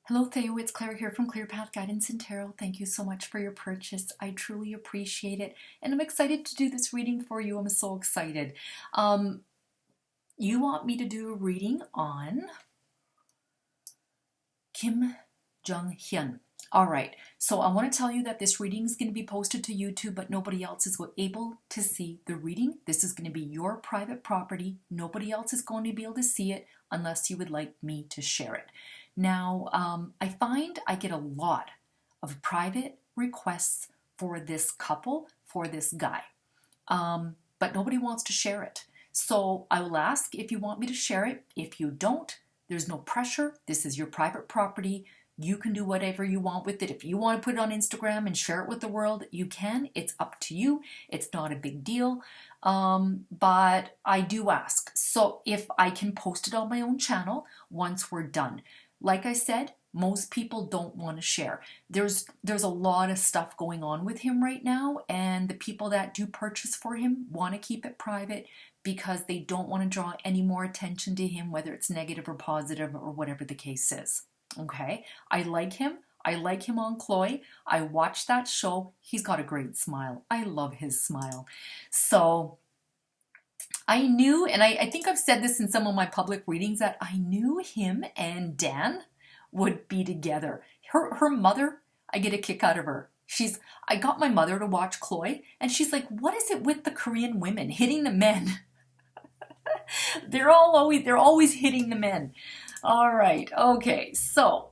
Hello, Thao. It's Claire here from Clear Path Guidance and Tarot. Thank you so much for your purchase. I truly appreciate it. And I'm excited to do this reading for you. I'm so excited. You want me to do a reading on Kim Jong-hyun. All right. So I want to tell you that this reading is going to be posted to YouTube, but nobody else is able to see the reading. This is going to be your private property. Nobody else is going to be able to see it unless you would like me to share it. Now, I find I get a lot of private requests for this couple, for this guy, but nobody wants to share it. So I will ask if you want me to share it. If you don't, there's no pressure. This is your private property. You can do whatever you want with it. If you want to put it on Instagram and share it with the world, you can. It's up to you. It's not a big deal. But I do ask. So if I can post it on my own channel once we're done. Like I said, most people don't want to share. There's a lot of stuff going on with him right now, and the people that do purchase for him want to keep it private because they don't want to draw any more attention to him, whether it's negative or positive or whatever the case is. Okay? I like him. I like him on Chloe. I watched that show. He's got a great smile. I love his smile. So I knew, and I think I've said this in some of my public readings, that I knew him and Dan would be together. Her mother, I get a kick out of her. I got my mother to watch Chloe, and she's like, what is it with the Korean women hitting the men? They're always hitting the men. All right, okay, so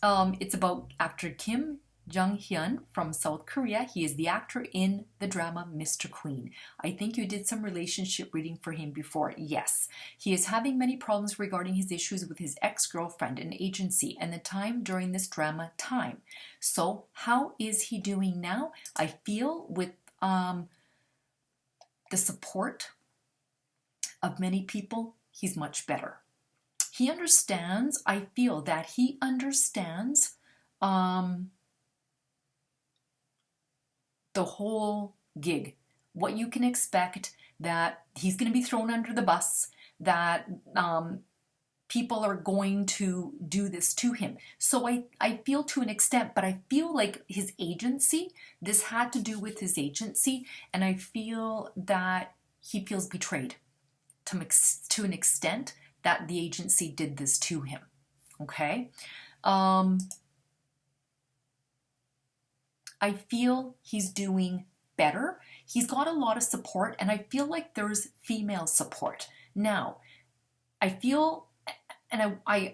it's about actor Kim Jong-hyun from South Korea. He is the actor in the drama Mr. Queen. I think you did some relationship reading for him before. Yes. He is having many problems regarding his issues with his ex-girlfriend and agency and the time during this drama time. So how is he doing now? I feel with the support of many people, he's much better. He understands, I feel that he understands the whole gig, what you can expect, that he's going to be thrown under the bus, that people are going to do this to him. So I feel to an extent, but I feel like his agency, this had to do with his agency, and I feel that he feels betrayed to an extent that the agency did this to him. Okay? I feel he's doing better. He's got a lot of support, and I feel like there's female support. Now, I feel, and I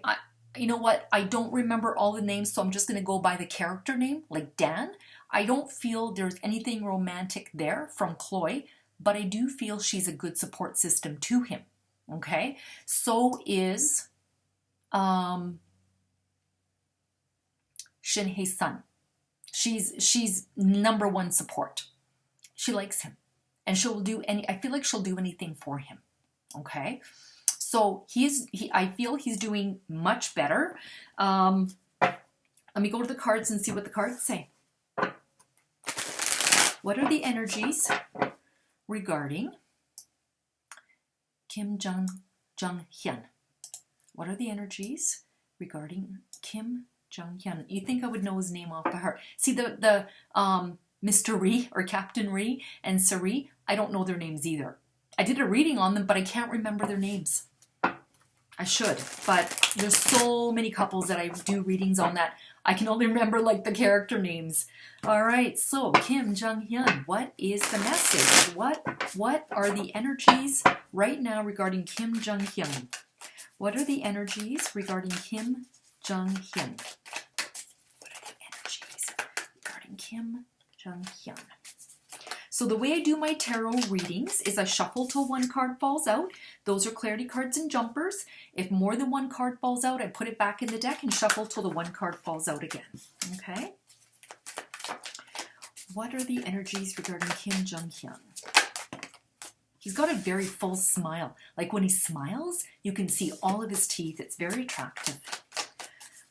you know what? I don't remember all the names, so I'm just going to go by the character name, like Dan. I don't feel there's anything romantic there from Chloe, but I do feel she's a good support system to him. Okay? So is Shin Hae-sun. She's number one support. She likes him, and I feel like she'll do anything for him. Okay, so I feel he's doing much better. Let me go to the cards and see what the cards say. What are the energies regarding Kim Jong-hyun? What are the energies regarding Kim Jong-hyun? You think I would know his name off by heart. See, the Mr. Ree or Captain Ree and Sari, I don't know their names either. I did a reading on them, but I can't remember their names. I should, but there's so many couples that I do readings on that I can only remember like the character names. All right, so Kim Jong-hyun, what is the message? What are the energies right now regarding Kim Jong-hyun? What are the energies regarding Kim Jong-hyun? What are the energies regarding Kim Jong-hyun? So the way I do my tarot readings is I shuffle till one card falls out. Those are clarity cards and jumpers. If more than one card falls out, I put it back in the deck and shuffle till the one card falls out again. Okay? What are the energies regarding Kim Jong-hyun? He's got a very full smile. Like when he smiles, you can see all of his teeth. It's very attractive.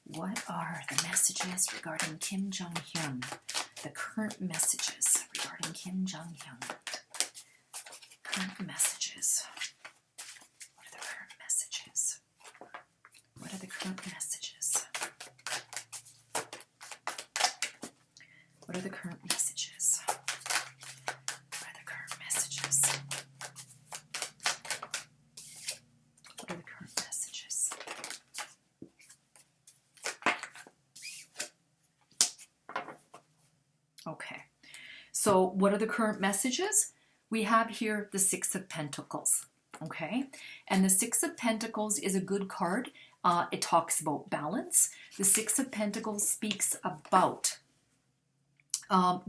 What are the messages regarding Kim Jong-hyun? The current messages regarding Kim Jong-hyun. Current messages. What are the current messages? What are the current messages? What are the current messages? What are the current messages? What are the current messages? Okay, so what are the current messages? We have here the Six of Pentacles, okay? And the Six of Pentacles is a good card. It talks about balance. The Six of Pentacles speaks about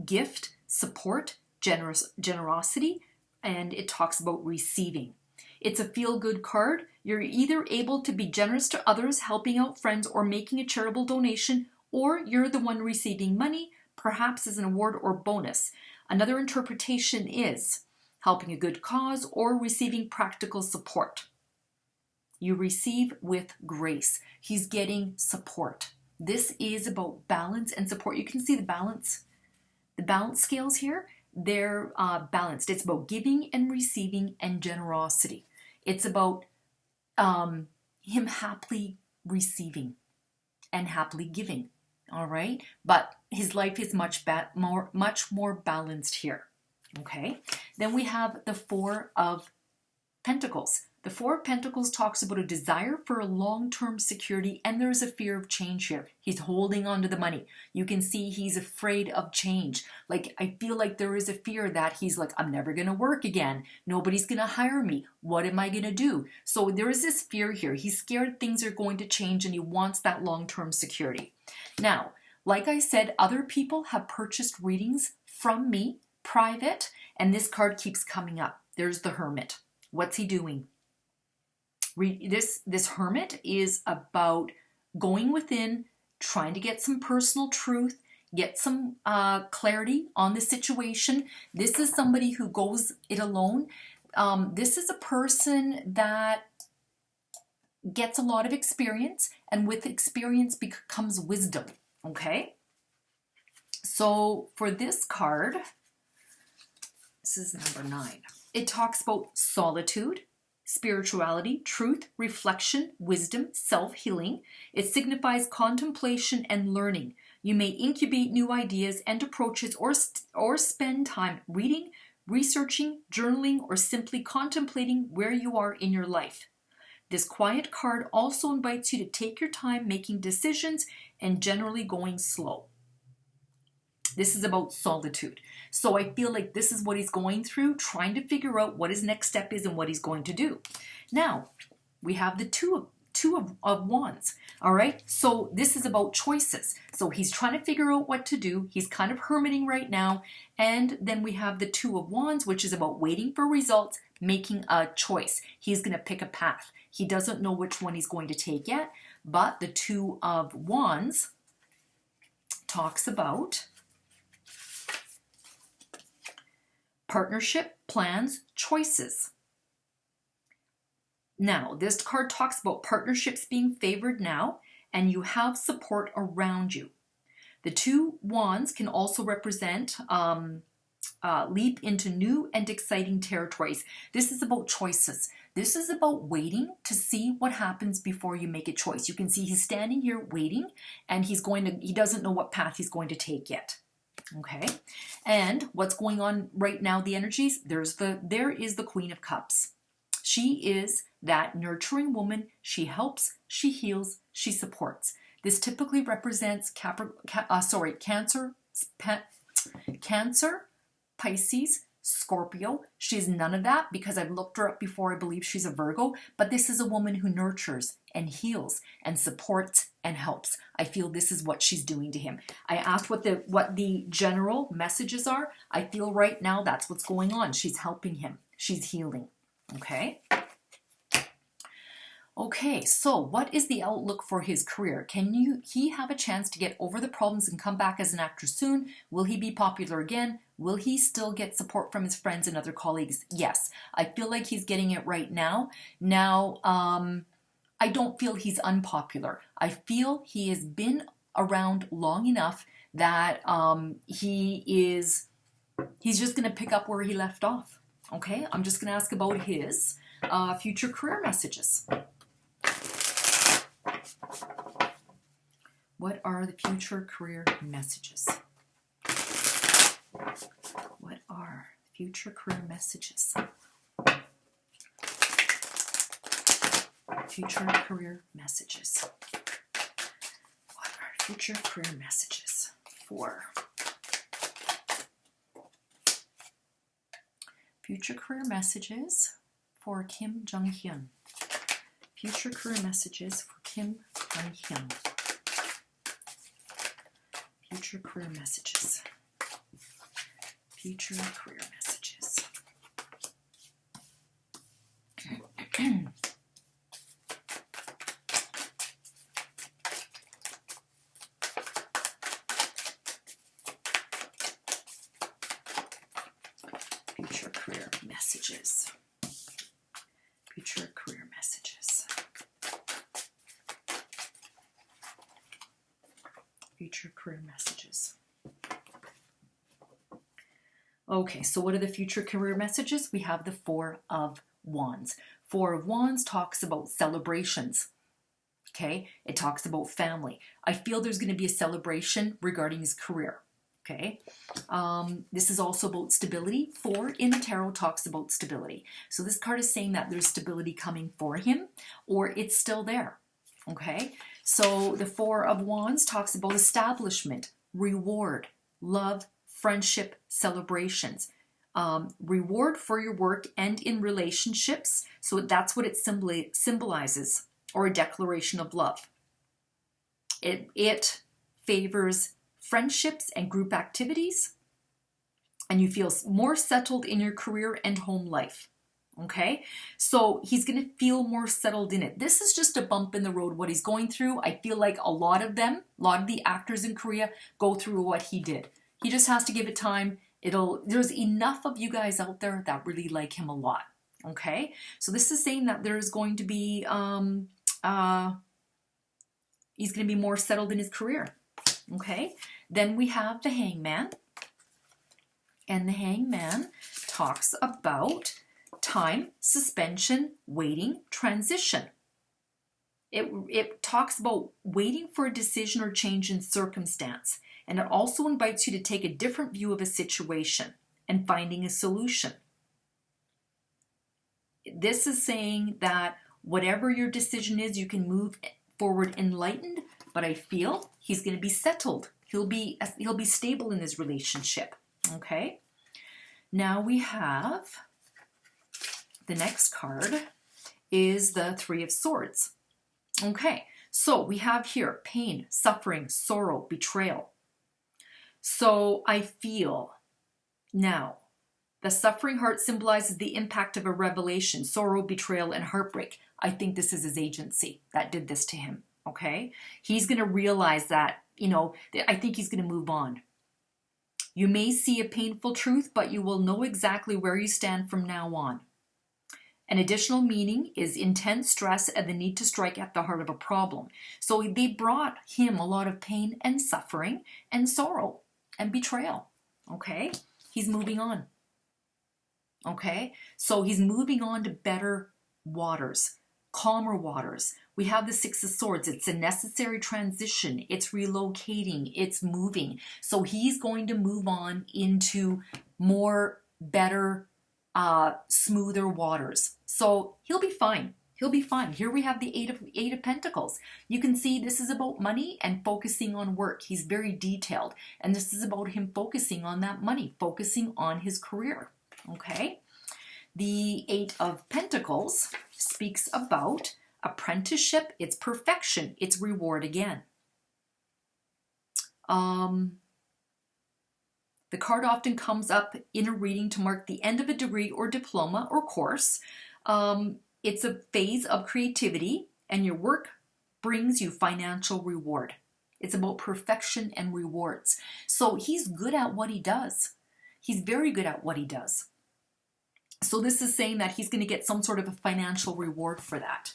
gift, support, generosity, and it talks about receiving. It's a feel-good card. You're either able to be generous to others, helping out friends, or making a charitable donation, or you're the one receiving money, perhaps as an award or bonus. Another interpretation is helping a good cause or receiving practical support. You receive with grace. He's getting support. This is about balance and support. You can see the balance scales here. They're balanced. It's about giving and receiving and generosity. It's about him happily receiving and happily giving. All right, but his life is much more balanced here. Okay, then we have the Four of Pentacles. The Four of Pentacles talks about a desire for a long-term security, and there's a fear of change here. He's holding on to the money. You can see he's afraid of change. Like, I feel like there is a fear that he's like, I'm never going to work again. Nobody's going to hire me. What am I going to do? So there is this fear here. He's scared things are going to change, and he wants that long-term security. Now, like I said, other people have purchased readings from me, private, and this card keeps coming up. There's the Hermit. What's he doing? This Hermit is about going within, trying to get some personal truth, get some clarity on the situation. This is somebody who goes it alone. This is a person that gets a lot of experience, and with experience becomes wisdom. Okay? So for this card, this is number 9. It talks about solitude, spirituality, truth, reflection, wisdom, self-healing. It signifies contemplation and learning. You may incubate new ideas and approaches or spend time reading, researching, journaling, or simply contemplating where you are in your life. This quiet card also invites you to take your time making decisions and generally going slow. This is about solitude. So I feel like this is what he's going through, trying to figure out what his next step is and what he's going to do. Now, we have the two of Wands. All right, so this is about choices. So he's trying to figure out what to do. He's kind of hermiting right now. And then we have the Two of Wands, which is about waiting for results, making a choice. He's going to pick a path. He doesn't know which one he's going to take yet, but the Two of Wands talks about partnership, plans, choices. Now, this card talks about partnerships being favored now, and you have support around you. The Two Wands can also represent leap into new and exciting territories. This is about choices. This is about waiting to see what happens before you make a choice. You can see he's standing here waiting, and he doesn't know what path he's going to take yet. Okay, and what's going on right now, the energies, there is the Queen of Cups. She is that nurturing woman. She helps, she heals, she supports. This typically represents Cancer, Pisces, Scorpio. She's none of that because I've looked her up before. I believe she's a Virgo, but this is a woman who nurtures and heals and supports and helps. I feel this is what she's doing to him. I asked what the general messages are. I feel right now that's what's going on. She's helping him. She's healing. Okay. Okay, so what is the outlook for his career? Can he have a chance to get over the problems and come back as an actor soon? Will he be popular again? Will he still get support from his friends and other colleagues? Yes, I feel like he's getting it right now. Now, I don't feel he's unpopular. I feel he has been around long enough that he's just going to pick up where he left off. Okay, I'm just going to ask about his future career messages. What are the future career messages? are future career messages? Future career messages. What are future career messages for? Future career messages for Kim Jung-hyun. Future career messages for Kim Jung-hyun. Future career messages. Future career messages. Future career messages. Future career messages. Future career messages. Okay, so what are the future career messages? We have the Four of Wands. Four of Wands talks about celebrations. Okay, it talks about family. I feel there's going to be a celebration regarding his career. Okay, this is also about stability. Four in the tarot talks about stability. So this card is saying that there's stability coming for him, or it's still there. Okay, so the Four of Wands talks about establishment, reward, love, friendship, celebrations. Reward for your work and in relationships. So that's what it symbolizes, or a declaration of love. It favors friendships and group activities, and you feel more settled in your career and home life. Okay, so he's going to feel more settled in it. This is just a bump in the road, what he's going through. I feel like a lot of the actors in Korea go through what he did. He just has to give it time. There's enough of you guys out there that really like him a lot. Okay, so this is saying that there's going to be, he's going to be more settled in his career. Okay, then we have the Hangman. And the Hangman talks about time, suspension, waiting, transition. It talks about waiting for a decision or change in circumstance. And it also invites you to take a different view of a situation and finding a solution. This is saying that whatever your decision is, you can move forward enlightened, but I feel he's going to be settled. He'll be stable in his relationship. Okay. Now we have the next card is the Three of Swords. Okay. So we have here pain, suffering, sorrow, betrayal. So I feel now the suffering heart symbolizes the impact of a revelation, sorrow, betrayal, and heartbreak. I think this is his agency that did this to him. Okay. He's going to realize that, I think he's going to move on. You may see a painful truth, but you will know exactly where you stand from now on. An additional meaning is intense stress and the need to strike at the heart of a problem. So they brought him a lot of pain and suffering and sorrow and betrayal. Okay? He's moving on. Okay? So he's moving on to better waters, calmer waters. We have the Six of Swords. It's a necessary transition. It's relocating. It's moving. So he's going to move on into more, better, smoother waters. So he'll be fine. He'll be fine. Here we have the Eight of Pentacles. You can see this is about money and focusing on work. He's very detailed. And this is about him focusing on that money, focusing on his career. Okay? The Eight of Pentacles speaks about apprenticeship, it's perfection, it's reward again. The card often comes up in a reading to mark the end of a degree or diploma or course. It's a phase of creativity, and your work brings you financial reward. It's about perfection and rewards. So he's good at what he does. He's very good at what he does. So this is saying that he's going to get some sort of a financial reward for that.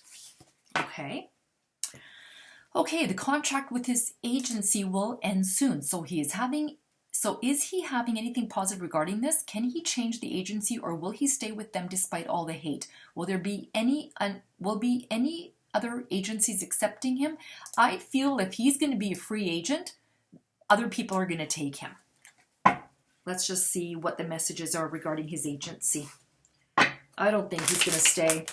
Okay. Okay, the contract with his agency will end soon. So is he having anything positive regarding this? Can he change the agency, or will he stay with them despite all the hate? Will there be any other agencies accepting him? I feel if he's going to be a free agent, other people are going to take him. Let's just see what the messages are regarding his agency. I don't think he's going to stay.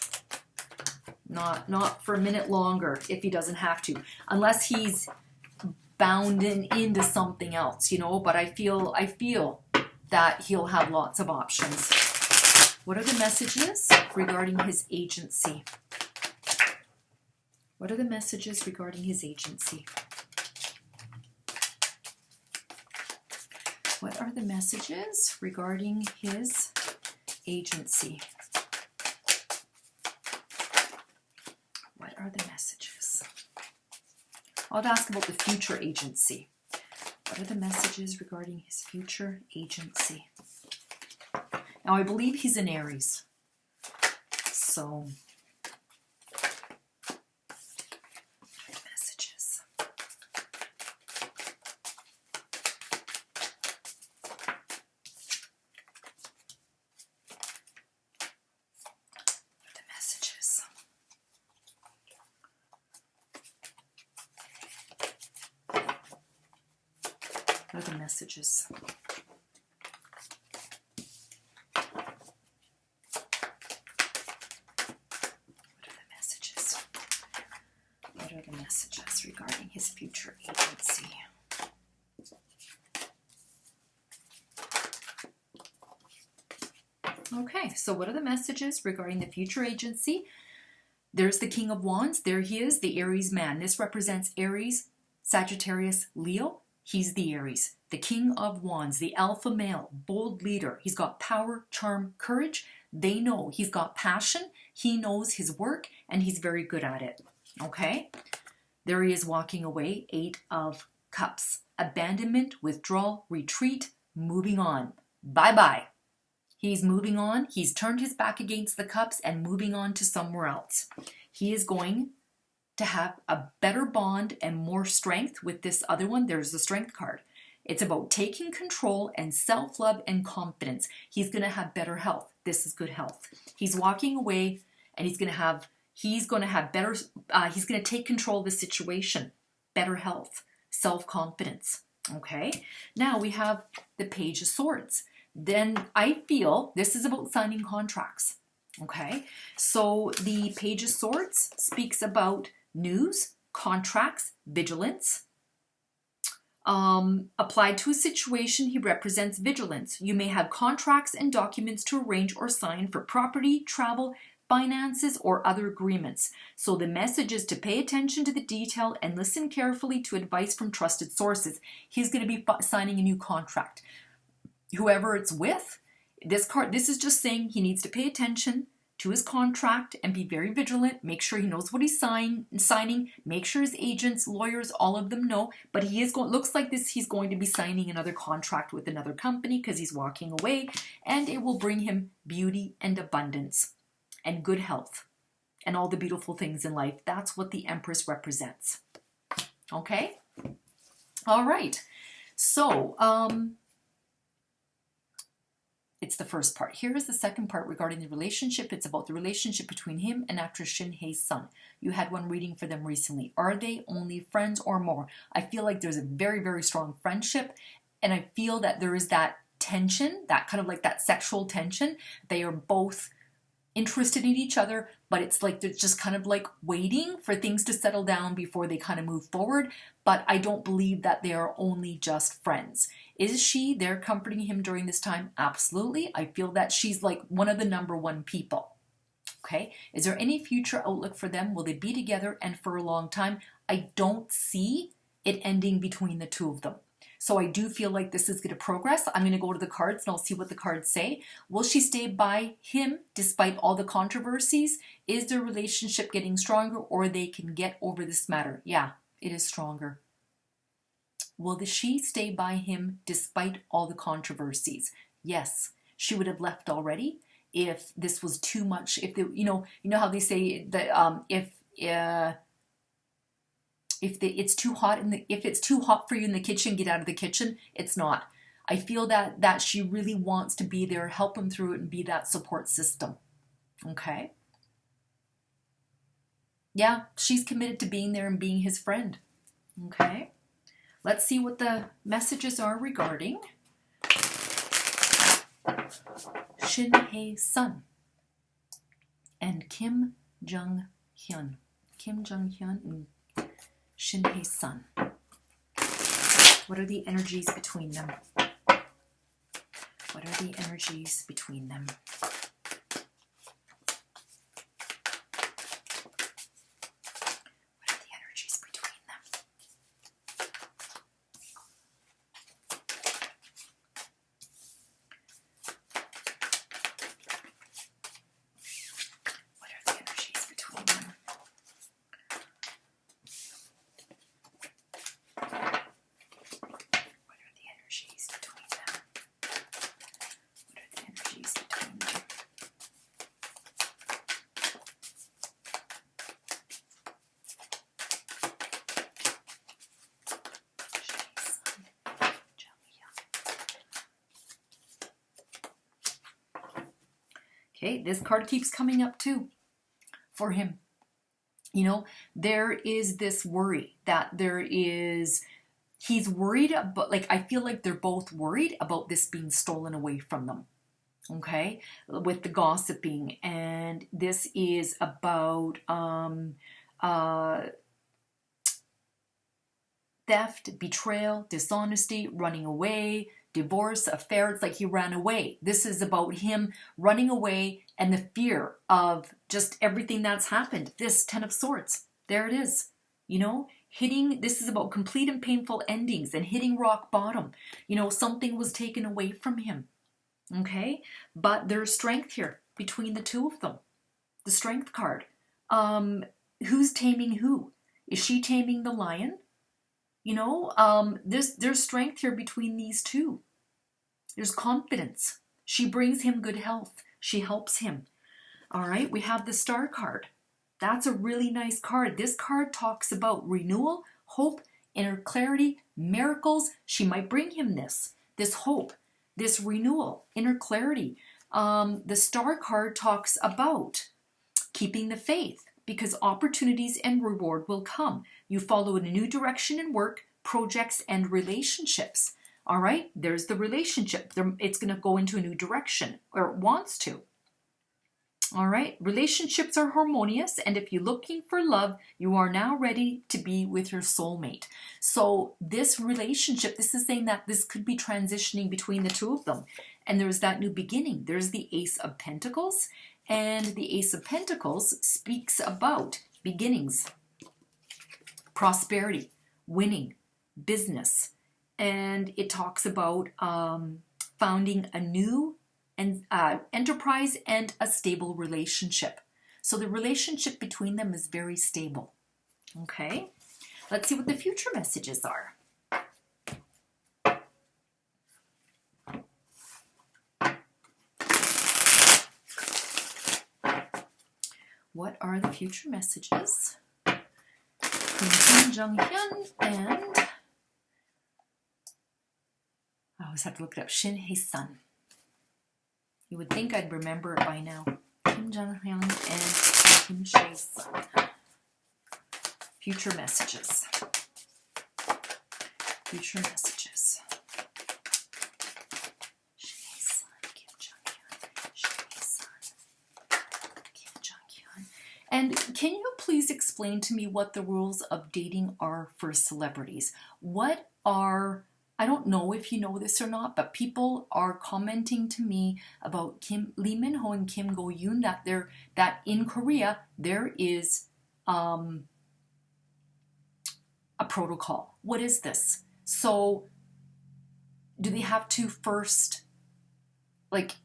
Not for a minute longer if he doesn't have to. Unless he's bound into something else, you know. But I feel that he'll have lots of options. What are the messages regarding his agency? What are the messages regarding his agency? What are the messages regarding his agency? What are the messages? I'll ask about the future agency. What are the messages regarding his future agency? Now, I believe he's in Aries. So, messages. The messages. What are the messages? What are the messages regarding his future agency? Okay, so what are the messages regarding the future agency? There's the King of Wands. There he is, the Aries man. This represents Aries, Sagittarius, Leo. He's the Aries, the King of Wands, the alpha male, bold leader. He's got power, charm, courage. They know he's got passion. He knows his work, and he's very good at it. Okay, there he is walking away. 8 of Cups. Abandonment, withdrawal, retreat, moving on. Bye-bye. He's moving on. He's turned his back against the Cups and moving on to somewhere else. He is going to have a better bond and more strength with this other one. There's the Strength card. It's about taking control and self-love and confidence. He's going to have better health. This is good health. He's walking away and he's going to have better, he's going to take control of the situation, better health, self-confidence. Okay, now we have the Page of Swords. Then I feel this is about signing contracts. Okay, so the Page of Swords speaks about news, contracts, vigilance. Applied to a situation, he represents vigilance. You may have contracts and documents to arrange or sign for property, travel, finances, or other agreements. So the message is to pay attention to the detail and listen carefully to advice from trusted sources. He's going to be signing a new contract. Whoever it's with, this is just saying he needs to pay attention to his contract and be very vigilant. Make sure he knows what he's signing. Make sure his agents, lawyers, all of them know. But he is going. Looks like this. He's going to be signing another contract with another company because he's walking away, and it will bring him beauty and abundance, and good health, and all the beautiful things in life. That's what the Empress represents. Okay. All right. So it's the first part. Here is the second part regarding the relationship. It's about the relationship between him and actress Shin Hye Sun. You had one reading for them recently. Are they only friends or more? I feel like there's a very, very strong friendship, and I feel that there is that tension, that kind of like that sexual tension. They are both interested in each other, but it's like they're just kind of like waiting for things to settle down before they kind of move forward. But I don't believe that they are only just friends. Is she there comforting him during this time? Absolutely. I feel that she's like one of the number one people. Okay. Is there any future outlook for them? Will they be together and for a long time? I don't see it ending between the two of them. So I do feel like this is going to progress. I'm going to go to the cards and I'll see what the cards say. Will she stay by him despite all the controversies? Is their relationship getting stronger, or they can get over this matter? Yeah, it is stronger. Will she stay by him despite all the controversies? Yes, she would have left already if this was too much. If you know how they say that if it's too hot if it's too hot for you in the kitchen, get out of the kitchen. It's not. I feel that she really wants to be there, help him through it, and be that support system. Okay. Yeah, she's committed to being there and being his friend. Okay. Let's see what the messages are regarding Shin Hye-sun, and Kim Jong-hyun. Kim Jong-hyun and Shin Hye-sun. What are the energies between them? What are the energies between them? What are the energies between them? What are the energies between them? What are the energies between them? What are the energies between them? Okay, this card keeps coming up too for him. You know, there is this worry that he's worried about, like, I feel like they're both worried about this being stolen away from them. Okay, with the gossiping, and this is about theft, betrayal, dishonesty, running away, divorce, affair. It's like he ran away. This is about him running away and the fear of just everything that's happened. This 10 of Swords, there it is. You know, this is about complete and painful endings and hitting rock bottom. You know, something was taken away from him. Okay, but there's strength here between the two of them. The Strength card. Who's taming who? Is she taming the lion? You know, there's strength here between these two. There's confidence. She brings him good health. She helps him. All right, we have the Star card. That's a really nice card. This card talks about renewal, hope, inner clarity, miracles. She might bring him this hope, this renewal, inner clarity. The Star card talks about keeping the faith, because opportunities and reward will come. You follow in a new direction in work, projects, and relationships. All right, there's the relationship. It's going to go into a new direction, or it wants to. All right, relationships are harmonious, and if you're looking for love, you are now ready to be with your soulmate. So this relationship, this is saying that this could be transitioning between the two of them. And there's that new beginning. There's the Ace of Pentacles, and the Ace of Pentacles speaks about beginnings, prosperity, winning, business, and it talks about founding a new enterprise and a stable relationship. So the relationship between them is very stable. Okay, let's see what the future messages are. What are the future messages from Kim Jong-hyun and, I always have to look it up, Shin Hye-sun. You would think I'd remember it by now. Kim Jong-hyun and Kim Hye-sun. Future messages. Future messages. Shin Hye-sun, Kim Jong-hyun, Shin Hye-sun, Kim Jong-hyun. And can you please explain to me what the rules of dating are for celebrities? What are, I don't know if you know this or not, but people are commenting to me about Lee Min-ho and Kim Go-yoon that in Korea there is a protocol. What is this? So do they have to first, like,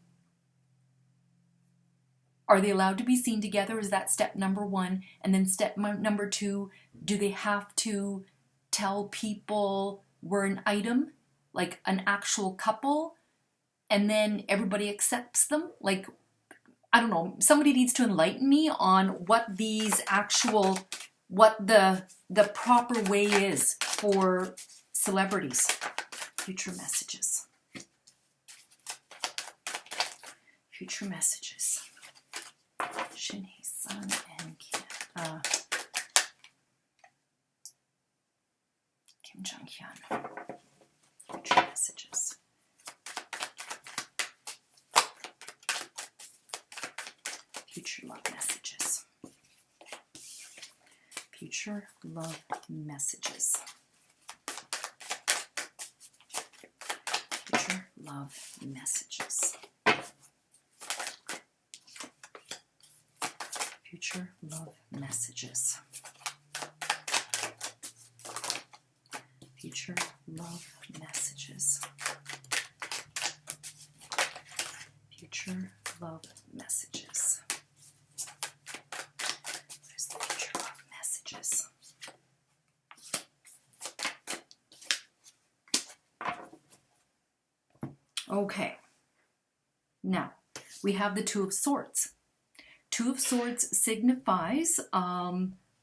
are they allowed to be seen together? Is that step number one? And then step number two, do they have to tell people we're an item, like an actual couple, and then everybody accepts them? Like, I don't know, somebody needs to enlighten me on what these actual, what the proper way is for celebrities. Future messages. Future messages. Shin Hye-sun and Kim Jong-hyun. Future messages. Future love messages. Future love messages. Future love messages. Future love messages. Future love messages. There's the future love messages. Okay. Now, we have the Two of Swords. Two of Swords signifies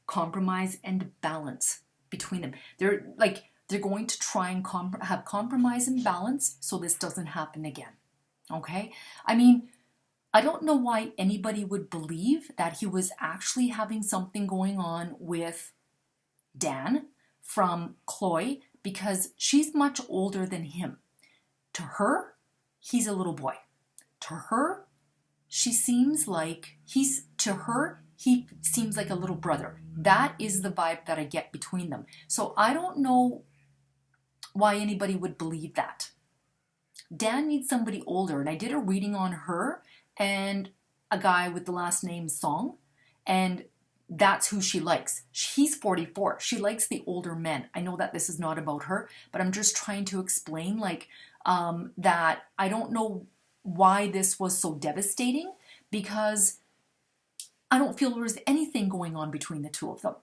compromise and balance between them. They're going to try and have compromise and balance so this doesn't happen again. Okay? I mean, I don't know why anybody would believe that he was actually having something going on with Dan from Chloe, because she's much older than him. To her, he's a little boy. To her, he seems like a little brother. That is the vibe that I get between them. So I don't know why anybody would believe that. Dan needs somebody older, and I did a reading on her and a guy with the last name Song, and that's who she likes. He's 44. She likes the older men. I know that this is not about her, but I'm just trying to explain that I don't know why this was so devastating, because I don't feel there was anything going on between the two of them.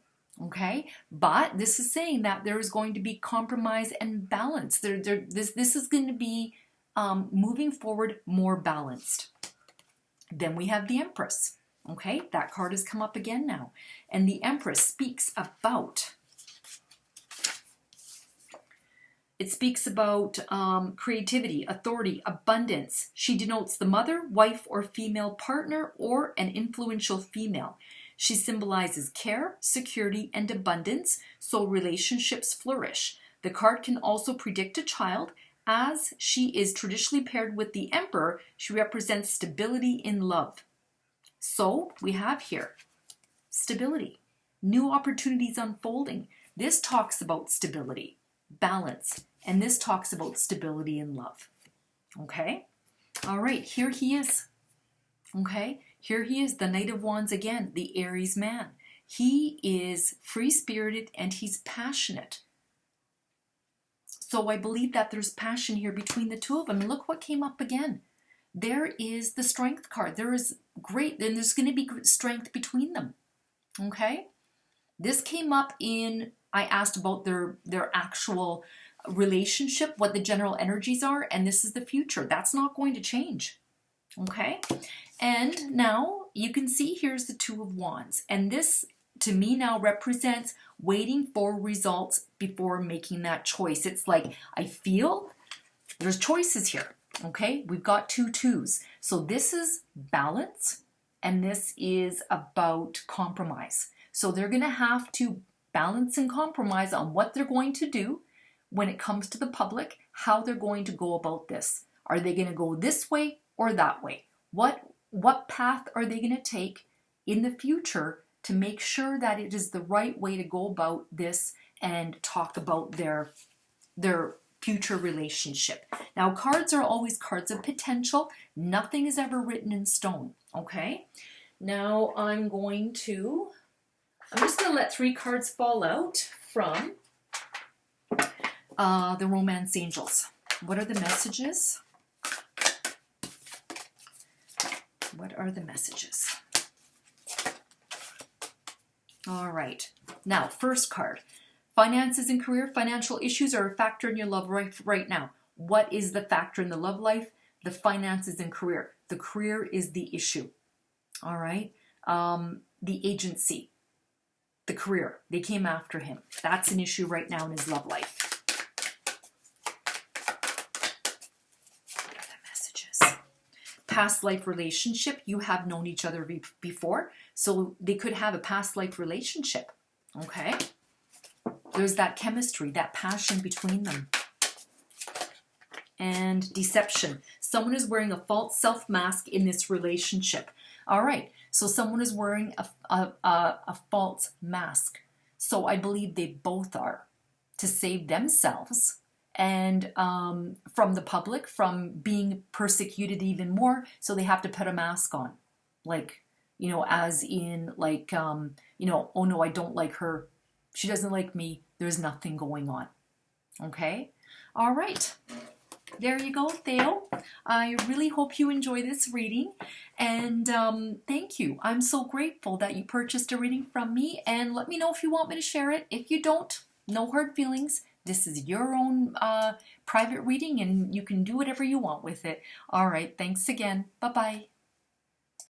Okay, but this is saying that there is going to be compromise and balance. This is going to be moving forward more balanced. Then we have the Empress. Okay, that card has come up again now, and the Empress speaks about. It speaks about creativity, authority, abundance. She denotes the mother, wife, or female partner, or an influential female. She symbolizes care, security, and abundance, so relationships flourish. The card can also predict a child. As she is traditionally paired with the Emperor, she represents stability in love. So we have here stability, new opportunities unfolding. This talks about stability, balance, and this talks about stability in love. Okay? All right, here he is. Okay? Here he is, the Knight of Wands again, the Aries man. He is free-spirited and he's passionate. So I believe that there's passion here between the two of them. And look what came up again. There is the Strength card. There is great, then there's going to be strength between them. Okay? This came up in, I asked about their actual relationship, what the general energies are, and this is the future. That's not going to change. Okay? And now you can see here's the Two of Wands. And this, to me, now represents waiting for results before making that choice. It's like, I feel there's choices here. Okay? We've got two twos. So this is balance, and this is about compromise. So they're going to have to balance and compromise on what they're going to do when it comes to the public, how they're going to go about this. Are they going to go this way or that way? What path are they going to take in the future to make sure that it is the right way to go about this and talk about their future relationship? Now, cards are always cards of potential. Nothing is ever written in stone, okay? Now, I'm just going to let 3 cards fall out from the Romance Angels. What are the messages? What are the messages? All right. Now, first card. Finances and career. Financial issues are a factor in your love life right now. What is the factor in the love life? The finances and career. The career is the issue. All right. The agency. The career. They came after him. That's an issue right now in his love life. What are the messages? Past life relationship. You have known each other before. So they could have a past life relationship. Okay. There's that chemistry, that passion between them. And deception. Someone is wearing a false self mask in this relationship. All right. So someone is wearing a false mask. So I believe they both are, to save themselves and from the public, from being persecuted even more. So they have to put a mask on, like, you know, as in like, you know, oh no, I don't like her. She doesn't like me. There's nothing going on. Okay. All right. There you go, Thao. I really hope you enjoy this reading, and thank you. I'm so grateful that you purchased a reading from me, and let me know if you want me to share it. If you don't, no hard feelings. This is your own private reading, and you can do whatever you want with it. All right, thanks again. Bye-bye.